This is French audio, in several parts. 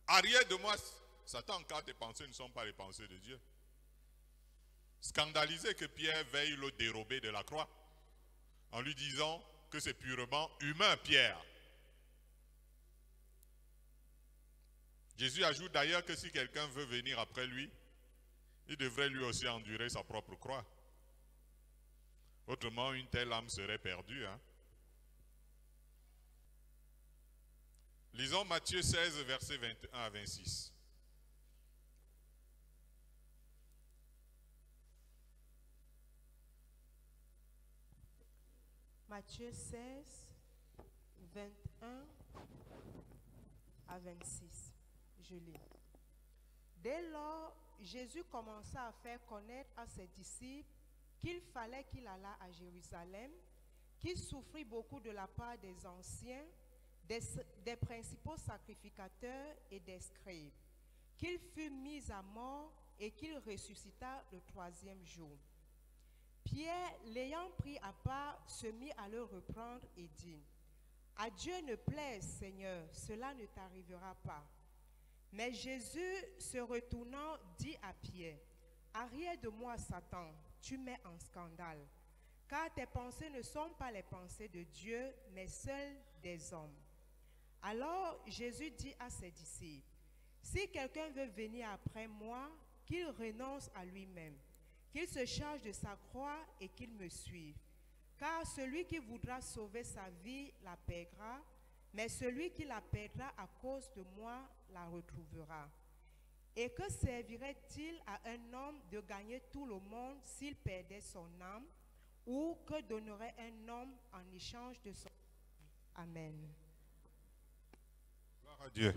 Arrière de moi, Satan, car tes pensées ne sont pas les pensées de Dieu. Scandalisé que Pierre veuille le dérober de la croix, en lui disant que c'est purement humain, Pierre. Jésus ajoute d'ailleurs que si quelqu'un veut venir après lui, il devrait lui aussi endurer sa propre croix. Autrement, une telle âme serait perdue. Lisons Matthieu 16, versets 21 à 26. Matthieu 16, 21 à 26. Je lis. Dès lors, Jésus commença à faire connaître à ses disciples qu'il fallait qu'il allât à Jérusalem, qu'il souffrit beaucoup de la part des anciens, des principaux sacrificateurs et des scribes, qu'il fut mis à mort et qu'il ressuscita le troisième jour. Pierre, l'ayant pris à part, se mit à le reprendre et dit, « À Dieu ne plaise, Seigneur, cela ne t'arrivera pas. » Mais Jésus, se retournant, dit à Pierre, « Arrière de moi, Satan, tu mets en scandale, car tes pensées ne sont pas les pensées de Dieu, mais celles des hommes. » Alors Jésus dit à ses disciples, « Si quelqu'un veut venir après moi, qu'il renonce à lui-même, qu'il se charge de sa croix et qu'il me suive. Car celui qui voudra sauver sa vie la perdra, mais celui qui la perdra à cause de moi la retrouvera. Et que servirait-il à un homme de gagner tout le monde s'il perdait son âme, ou que donnerait un homme en échange de son âme? Amen. Gloire à Dieu.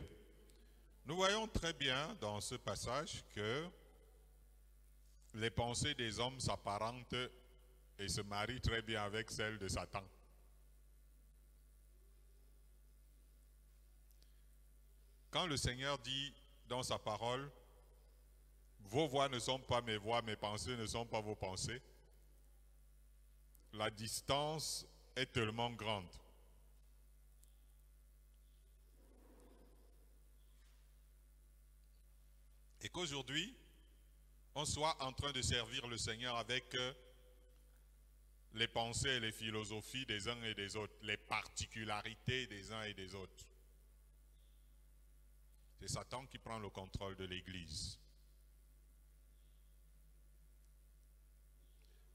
Nous voyons très bien dans ce passage que les pensées des hommes s'apparentent et se marient très bien avec celles de Satan. Quand le Seigneur dit dans sa parole, vos voix ne sont pas mes voix, mes pensées ne sont pas vos pensées, la distance est tellement grande. Et qu'aujourd'hui, on soit en train de servir le Seigneur avec les pensées et les philosophies des uns et des autres, les particularités des uns et des autres. C'est Satan qui prend le contrôle de l'Église.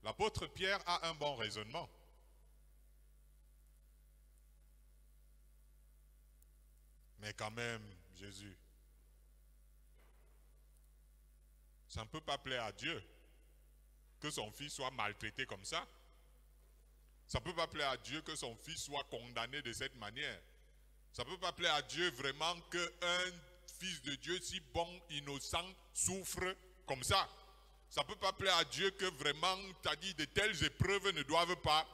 L'apôtre Pierre a un bon raisonnement. Mais quand même, Jésus, ça ne peut pas plaire à Dieu que son fils soit maltraité comme ça. Ça ne peut pas plaire à Dieu que son fils soit condamné de cette manière. Ça ne peut pas plaire à Dieu vraiment qu'un fils de Dieu si bon, innocent, souffre comme ça. Ça ne peut pas plaire à Dieu que vraiment, tu as dit, de telles épreuves ne doivent pas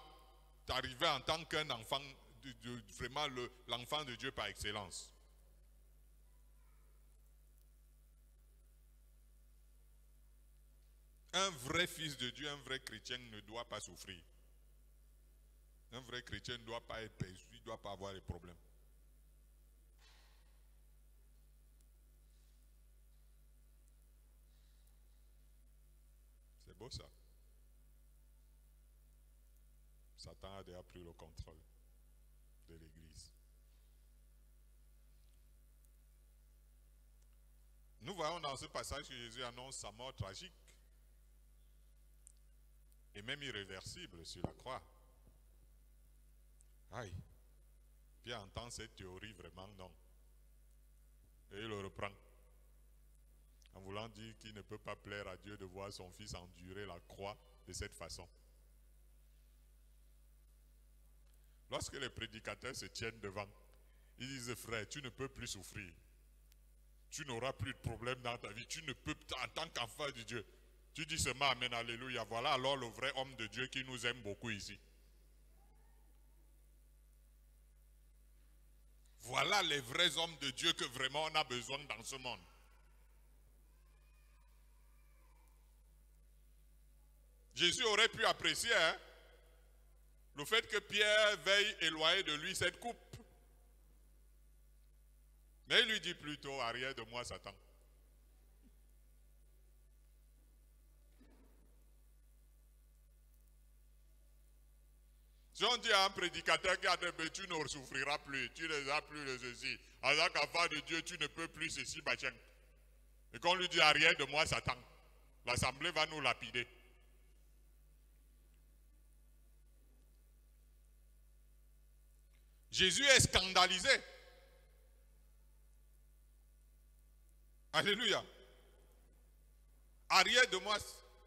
t'arriver en tant qu'un enfant, vraiment l'enfant de Dieu par excellence. Un vrai fils de Dieu, un vrai chrétien ne doit pas souffrir. Un vrai chrétien ne doit pas être perçu, il ne doit pas avoir de problèmes. C'est beau ça. Satan a déjà pris le contrôle de l'Église. Nous voyons dans ce passage que Jésus annonce sa mort tragique et même irréversible sur la croix. Aïe. Pierre entend cette théorie, vraiment non. Et il le reprend. En voulant dire qu'il ne peut pas plaire à Dieu de voir son fils endurer la croix de cette façon. Lorsque les prédicateurs se tiennent devant, ils disent, frère, tu ne peux plus souffrir. Tu n'auras plus de problème dans ta vie. Tu ne peux, en tant qu'enfant de Dieu, tu dis seulement amen, alléluia. Voilà alors le vrai homme de Dieu qui nous aime beaucoup ici. Voilà les vrais hommes de Dieu que vraiment on a besoin dans ce monde. Jésus aurait pu apprécier le fait que Pierre veuille éloigner de lui cette coupe. Mais il lui dit plutôt, arrière de moi, Satan. Si on dit à un prédicateur qui a des bêtes, tu ne souffriras plus, tu ne as plus de ceci. Alors qu'enfant de Dieu, tu ne peux plus ceci, machin. Et qu'on lui dit arrière de moi, Satan, l'assemblée va nous lapider. Jésus est scandalisé. Alléluia. Arrière de moi,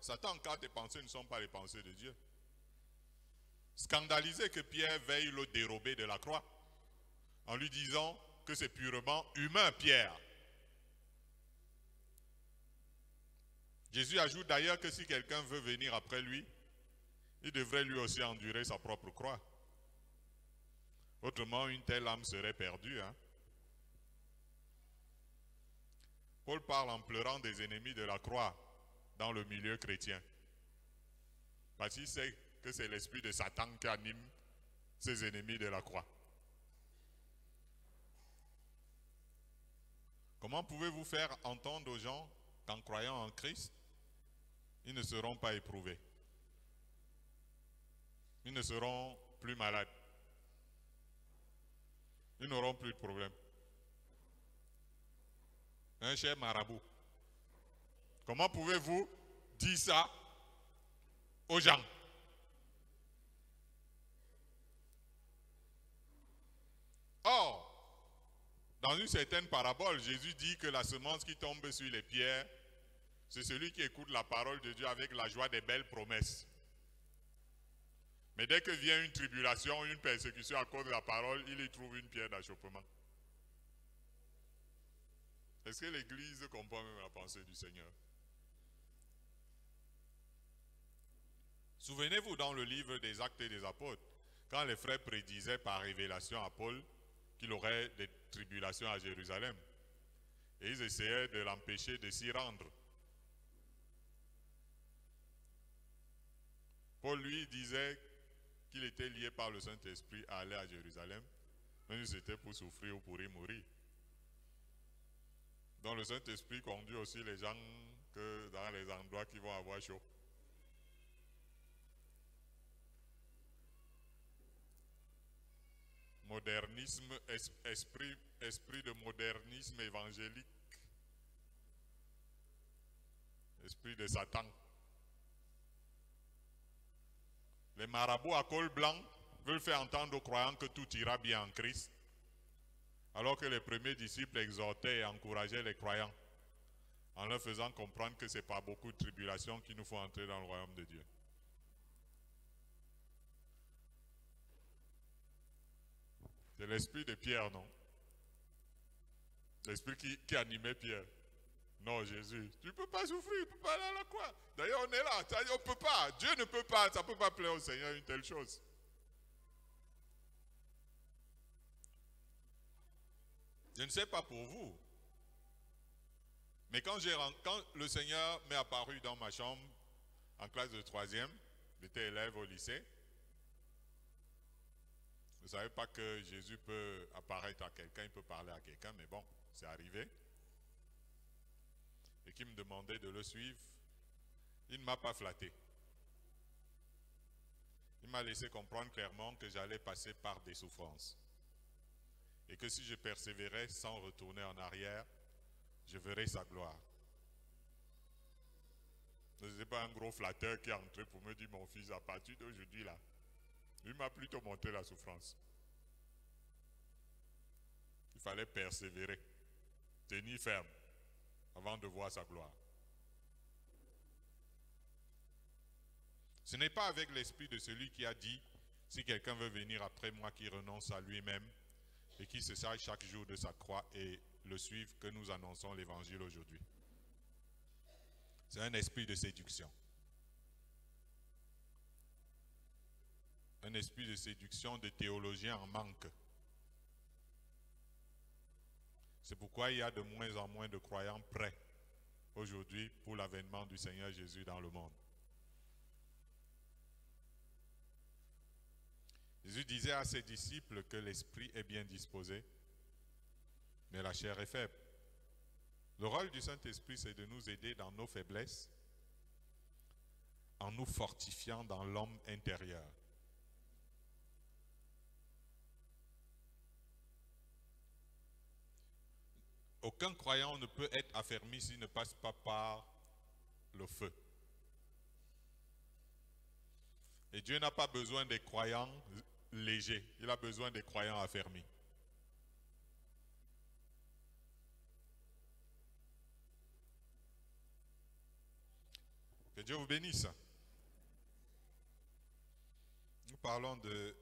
Satan, car tes pensées ne sont pas les pensées de Dieu. Scandalisé que Pierre veuille le dérober de la croix, en lui disant que c'est purement humain, Pierre. Jésus ajoute d'ailleurs que si quelqu'un veut venir après lui, il devrait lui aussi endurer sa propre croix. Autrement, une telle âme serait perdue. Paul parle en pleurant des ennemis de la croix dans le milieu chrétien. Parce qu'il sait que c'est l'esprit de Satan qui anime ses ennemis de la croix. Comment pouvez-vous faire entendre aux gens qu'en croyant en Christ, ils ne seront pas éprouvés? Ils ne seront plus malades. Ils n'auront plus de problème. Un cher marabout. Comment pouvez-vous dire ça aux gens? Or, dans une certaine parabole, Jésus dit que la semence qui tombe sur les pierres, c'est celui qui écoute la parole de Dieu avec la joie des belles promesses. Mais dès que vient une tribulation, une persécution à cause de la parole, il y trouve une pierre d'achoppement. Est-ce que l'Église comprend même la pensée du Seigneur? Souvenez-vous dans le livre des Actes et des Apôtres, quand les frères prédisaient par révélation à Paul qu'il aurait des tribulations à Jérusalem. Et ils essayaient de l'empêcher de s'y rendre. Paul lui disait qu'il était lié par le Saint-Esprit à aller à Jérusalem, même si c'était pour souffrir ou pour y mourir. Donc le Saint-Esprit conduit aussi les gens que dans les endroits qui vont avoir chaud. Modernisme, esprit de modernisme évangélique. Esprit de Satan. Les marabouts à col blanc veulent faire entendre aux croyants que tout ira bien en Christ, alors que les premiers disciples exhortaient et encourageaient les croyants en leur faisant comprendre que ce n'est pas beaucoup de tribulations qui nous font entrer dans le royaume de Dieu. C'est l'esprit de Pierre, non? L'esprit qui animait Pierre. Non, Jésus, tu ne peux pas souffrir, tu ne peux pas aller à la croix. D'ailleurs, on est là, on ne peut pas, Dieu ne peut pas, ça ne peut pas plaire au Seigneur une telle chose. Je ne sais pas pour vous, mais quand le Seigneur m'est apparu dans ma chambre, en classe de 3e, j'étais élève au lycée, je ne savais pas que Jésus peut apparaître à quelqu'un, il peut parler à quelqu'un, mais bon, c'est arrivé. Et qui me demandait de le suivre, il ne m'a pas flatté. Il m'a laissé comprendre clairement que j'allais passer par des souffrances. Et que si je persévérais sans retourner en arrière, je verrais sa gloire. Ce n'est pas un gros flatteur qui est entré pour me dire, mon fils, à partir d'aujourd'hui là, il m'a plutôt montré la souffrance. Il fallait persévérer, tenir ferme, avant de voir sa gloire. Ce n'est pas avec l'esprit de celui qui a dit, si quelqu'un veut venir après moi, qui renonce à lui-même et qui se charge chaque jour de sa croix et le suive, que nous annonçons l'évangile aujourd'hui. C'est un esprit de séduction. Un esprit de séduction de théologiens en manque. C'est pourquoi il y a de moins en moins de croyants prêts aujourd'hui pour l'avènement du Seigneur Jésus dans le monde. Jésus disait à ses disciples que l'esprit est bien disposé, mais la chair est faible. Le rôle du Saint-Esprit, c'est de nous aider dans nos faiblesses, en nous fortifiant dans l'homme intérieur. Aucun croyant ne peut être affermi s'il ne passe pas par le feu. Et Dieu n'a pas besoin des croyants légers, il a besoin des croyants affermis. Que Dieu vous bénisse. Nous parlons de